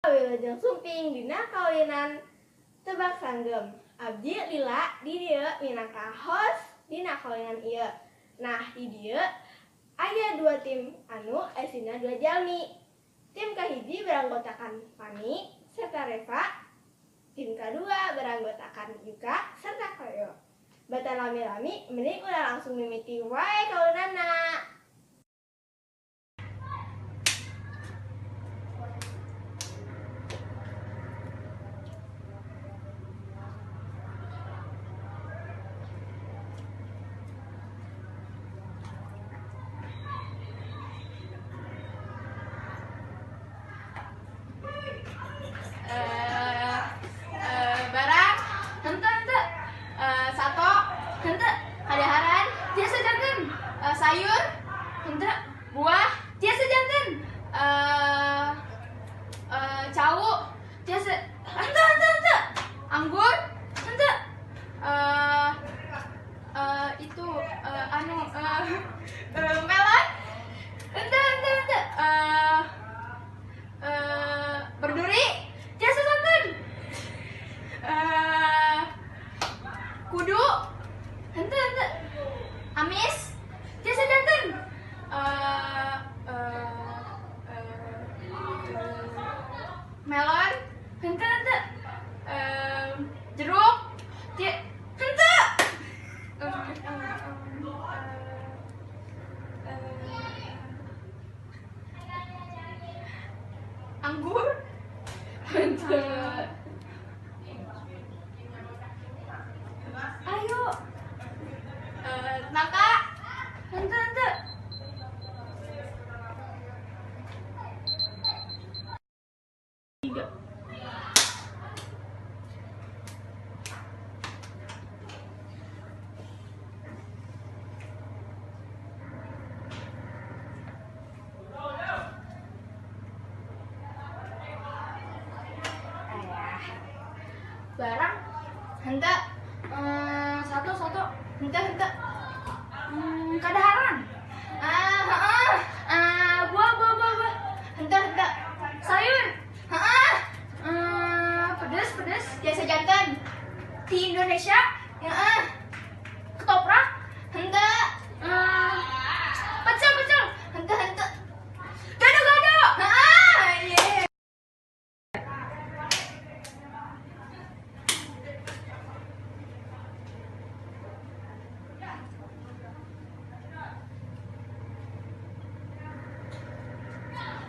Wilujeng sumping dina kawinan tebak sanggem. Abdi lila di dieu minangka host dina kawinan ieu. Nah, di dieu aya 2 tim anu asina 2 jalmi. Tim kahiji beranggotakan Fani serta Reva. Tim kedua beranggotakan Yuka serta Cleo. Batan lami-lami mending udah langsung mimiti wae kawinan. Barang henteu sato henteu hadaharan tiasa janten sayur henteu buah tiasa janten cau tiasa henteu anggur henteu itu melon henteu berduri tiasa janten kudu henteu amis tiasa janten melon henteu jeruk henteu anggur henteu. Ayo nangka henteu barang henteu satu henteu kadaharan buah henteu sayur pedes biasa jantan di Indonesia ketoprak henteu pecel henteu gado yeah.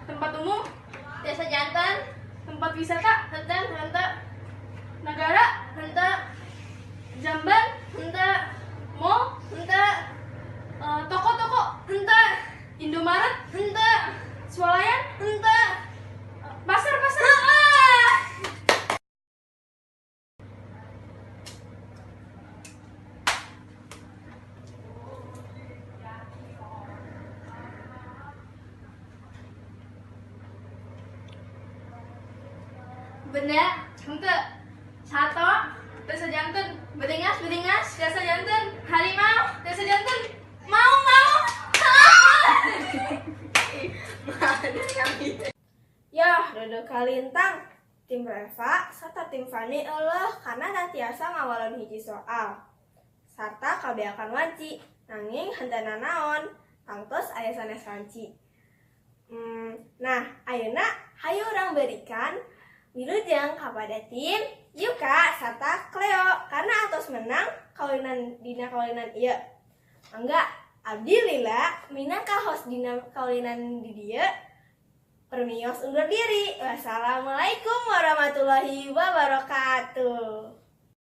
Tempat umum desa jantan, tempat wisata henteu negara henteu jamban henteu mall henteu toko-toko henteu Indomaret henteu swalayan henteu pasar benda henteu sato tiasa janten bedingas tiasa janten harimau tiasa janten mau Yah, dodo kalintang. Tim Reva serta tim Fani eueuh karena tiasa ngawalon hiji soal. Sarta kabeakan wanci, nanging henteu naon, tangtos aya sanes ranci. Nah, ayeuna hayu urang berikan wilujeng kepada tim Yuka serta Cleo karena atos menang dina kawinan ieu. Angga abdi lila minangka host dina kawinan di dieu. Permios undur diri. Wassalamualaikum warahmatullahi wabarakatuh.